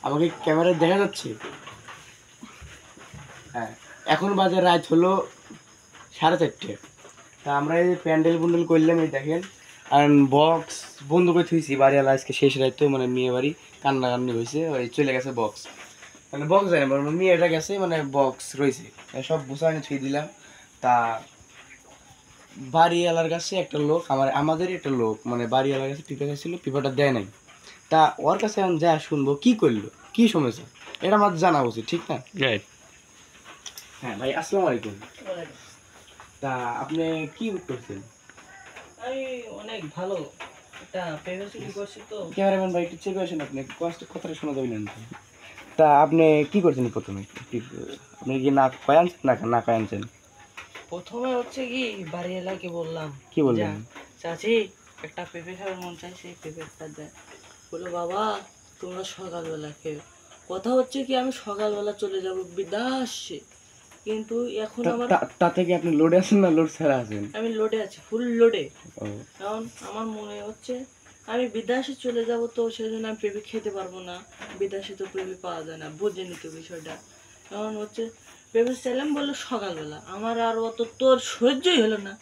আমাকে ক্যামেরায় দেখা যাচ্ছে? হ্যাঁ, এখন বাজে রাত হলো 4:30। তা আমরা এই প্যান্ডেল পুন্ডেল করলাম, এই দেখেন। আর বক্স বন্ধ করে থুইছি, বাড়িওয়ালা আজকে শেষ রাত, মানে মেয়ে বাড়ি কান্নাকান্নি হয়েছে, ওই চলে গেছে বক্স, মানে বক্স যায় না, মেয়েটা গেছে, মানে বক্স রয়েছে সব বুঝানি ছুঁয়ে দিলাম। তা বাড়িওয়ালার কাছে একটা লোক, আমাদের একটা লোক মানে বাড়িওয়ালার কাছে পিপা খাইছিল, পিপাটা দেয় নাই। তা ওর কাছে এখন যা শুনবো কি করলো, কি সমস্যা, এটা আমার জানা উচিত, ঠিক না? হ্যাঁ ভাই, আসসালামু আলাইকুম। তা আপনি কি করছেন? আমি অনেক ভালো একটা প্রাইভেসি করছি তো। ক্যামেরাম্যান ভাই একটু চেক আসেন, আপনি কথাটা শোনা যাবেন না। তা আপনি কি করছেন প্রথমে? আপনি কি না কয়ে আনছেন, না কয়ে আনছেন? প্রথমে হচ্ছে কি বাড়িওয়ালাকে বললাম, কি বললেন? চাচি একটা পেঁপে খাওয়ার মন চাই, সেই পেঁপেটা দেয়। বললো বাবা তোমরা সকালবেলা খেয়ে। কথা হচ্ছে কি আমি সকালবেলা চলে যাব বিদেশে, কিন্তু এখন আমার তাতে কি আপনি লোডে আছেন না লোড ছাড়া আছেন? আমি লোডে আছি, ফুল লোডে। ও, এখন আমার মনে হচ্ছে আমি বিদেশে চলে যাব, তো সেই জন্য আমি পেঁপে খেতে পারবো না। বিদেশে তো পেঁপে পাওয়া যায় না, বুঝে নিতে বিষয়টা। এখন হচ্ছে পেঁপে চাইলাম, বললো সকালবেলা। আমার আর অত তোর সহ্যই হলো না।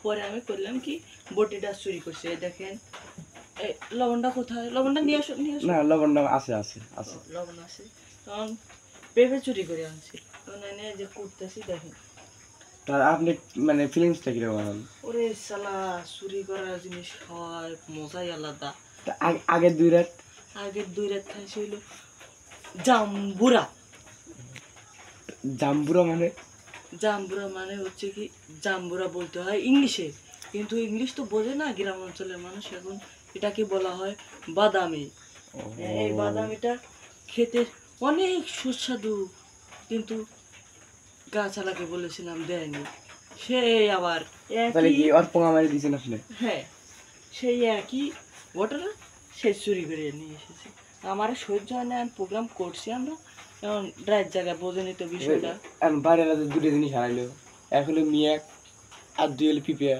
পরে আমি করলাম কি, বটিটা চুরি করছি। এই দেখেন, এই লবণটা কোথায়? লবণটা নিয়ে আসো, নিয়ে আসো। না লবণ আছে আছে আছে। লবণ আছে। তখন পেঁপে চুরি করে আনছি, তখন এনে যে কুটতেছি দেখেন। তার আপনি মানে ফিলিংসটা কিরকম এখন? ওরে শালা, চুরি করার জিনিস হয় মজাই আলাদা। আগের 2 রাত? আগের 2 রাত খাইছি হইলো জাম্বুরা। জাম্বুরা মানে? জাম্বুরা মানে হচ্ছে কি, জাম্বুরা বলতে হয় ইংলিশে, কিন্তু ইংলিশ তো বোঝে না গ্রাম অঞ্চলের মানুষ। এখন এটাকে বলা হয় বাদামি। এই বাদামিটা খেতে অনেক সুস্বাদু, কিন্তু গাছালাকে বলেছিলাম দেয়নি, সে আবার তাহলে একই। কি অর পোঙা মারি দিয়েছেন আপনি? হ্যাঁ, সেই একই ঘটনা, সে চুরি করে নিয়ে এসেছে। আমার সহ্য হয় না, প্রোগ্রাম করছি আমরা, এখন রাত জায়গায় বোঝে নিত বিষয়টা। এখন বাইরে দুটো জিনিস হারাইলো, এক হলো মিয়াক, আর 2 হলো পিপিয়া।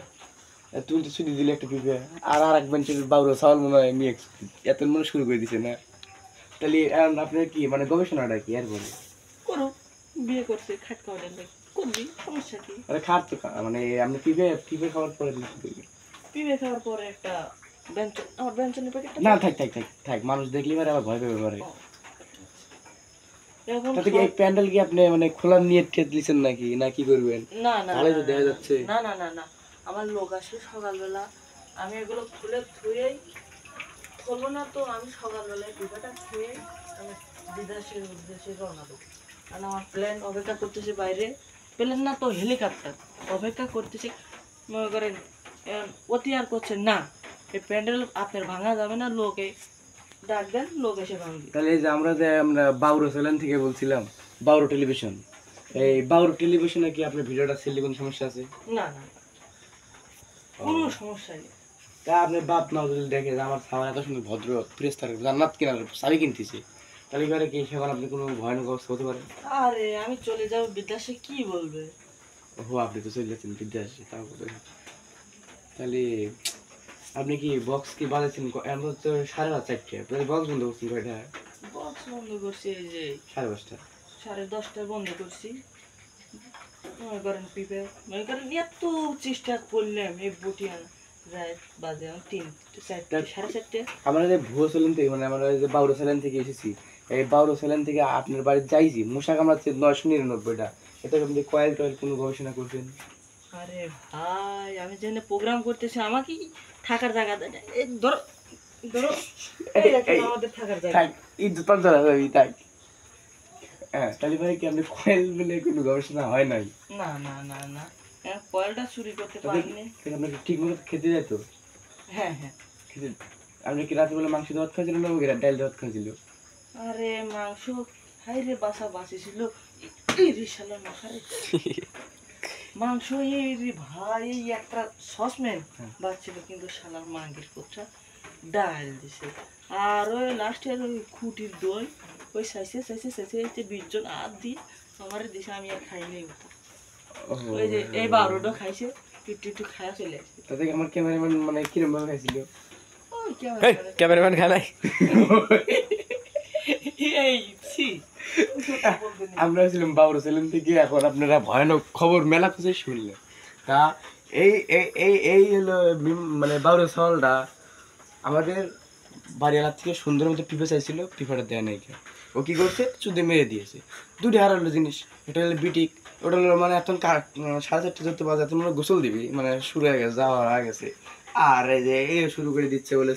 তুমি তো ছুটি দিলে একটা পিপিয়া, আর এক বেঞ্চের বাউরো চাওয়াল মনে হয় মিয়াক এত মনে শুরু করে দিছে না। তাহলে এখন আপনার কি মানে গবেষণাটা কি আর বলে? করো, বিয়ে করছে খাট খাওয়ার করবি, সমস্যা কি? আরে খাট তো মানে আপনি পিপে খাওয়ার পরে কি করবেন? বিয়ে খাওয়ার পরে একটা ব্যঞ্জন, আমার ব্যঞ্জনের প্যাকেটটা না থাক থাক থাক থাক, মানুষ দেখলে পারে আবার ভয় পেবে পারে। এখন তাতে কি এই প্যান্ডেল কি আপনি মানে খোলা নিয়ে ঠেট দিচ্ছেন নাকি, না কি করবেন? না না ভালোই তো দেখা যাচ্ছে। না না না না, আমার লোক আসে সকালবেলা, আমি এগুলো খুলে ধুয়েই করবো না তো। আমি সকালবেলায় পিঠাটা খেয়ে আমি বিদেশের উদ্দেশ্যে রওনা দেবো, কারণ আমার প্লেন অপেক্ষা করতেছে বাইরে। প্লেন না তো হেলিকপ্টার অপেক্ষা করতেছে। মনে করেন অতি আর করছে না, এই প্যান্ডেল আপনার ভাঙা যাবে না, লোকে ডাক দেন, লোক এসে ভাঙবে। তাহলে এই যে আমরা বাউরো চ্যানেল থেকে বলছিলাম, বাউরো টেলিভিশন, এই বাউরো টেলিভিশনে কি আপনার ভিডিওটা ছেলে কোনো সমস্যা আছে? না না, কোনো সমস্যা নেই। তা আপনার বাপ মা যদি দেখে যে আমার খাবার এত সুন্দর ভদ্র প্রেস তার জান্নাত কেনার চাবি কিনতেছে, তাহলে করে কি সেখানে আপনি কোনো ভয়ানক অবস্থা হতে পারে? আরে আমি চলে যাবো বিদেশে, কি বলবে? ও আপনি তো চলে যাচ্ছেন বিদেশে, তাও কথা। তাহলে আপনি কি বক্স কি বাজাচ্ছেন? এখন তো 4:30, আপনি বক্স বন্ধ করছেন কয়টা? বক্স বন্ধ করছি এই যে 5:30। 10:30 বন্ধ করছি। মনে করেন পিপে, মনে করেন এত চেষ্টা করলাম এই বটি রাত বাজে 3, 4, 4:30। আমরা যে ভুয়ো চ্যানেল থেকে মানে আমরা যে বাউরো চ্যানেল থেকে এসেছি, এই বাউরো চ্যানেল থেকে আপনার বাড়ি যাইছি, মশা কামড়াচ্ছে 999টা। এটা আপনি কয়েল টয়েল কোনো গবেষণা করছেন? আরে ভাই, আমি যেখানে প্রোগ্রাম করতেছি আমাকে কি থাকার জায়গা দেয় না? এই ধরো ধরো, এই দেখেন আমাদের থাকার জায়গা। থাক, এই দোকান চলা যাবি থাক। হ্যাঁ, তাহলে ভাই কি আপনি কয়েল বলে কোনো গবেষণা হয় নাই? না না না না, কয়েলটা চুরি করতে পারিনি। আপনাকে ঠিক মতো খেতে যেত? হ্যাঁ হ্যাঁ। খেতে আপনি কি রাতে বলে মাংস ভাত খাইছিলেন না ওকে ডাল ভাত খাইছিল? আরে মাংস, হাই রে বাসা বাসি ছিল, শালা মাখারে মাংস। এই রে ভাই, এই একটা সসম্যান বাচ্ছিল, কিন্তু শালার মাংসের কোথা ডাল দিছে। আর ওই লাস্টের ওই খুঁটির দই, ওই সাইসে সাইসে সাইসে 20 জন আর দিয়ে আমার দিছে, আমি আর খাই নাই। ওই যে এই 12টা খাইছে, একটু একটু খায়া চলে আসছে। তাতে আমার ক্যামেরাম্যান মানে কিরম ভাবে খাইছিল? ওই ক্যামেরাম্যান খায় নাই, এই ছি বলতে নেই। আমরা ছিলাম বাউর ছিলেন থেকে, এখন আপনারা ভয়ানক খবর মেলা খুঁজে শুনলেন। তা এই এই এই এই হলো মানে বাউরের সলটা আমাদের বাড়িওয়ালার থেকে সুন্দর মতো পিঁপে চাইছিল, পিঁপেটা দেয় নাই কেউ। ও কি করছে, চুদে মেরে দিয়েছে। দুটি হারালো জিনিস, এটা হলো বিটিক, ওটা হলো মানে এখন 4:30 ধরতে বাজে, এখন মানে গোসল দিবি, মানে শুরু হয়ে গেছে, যাওয়া হয়ে গেছে। আর এই যে এ শুরু করে দিচ্ছে বলে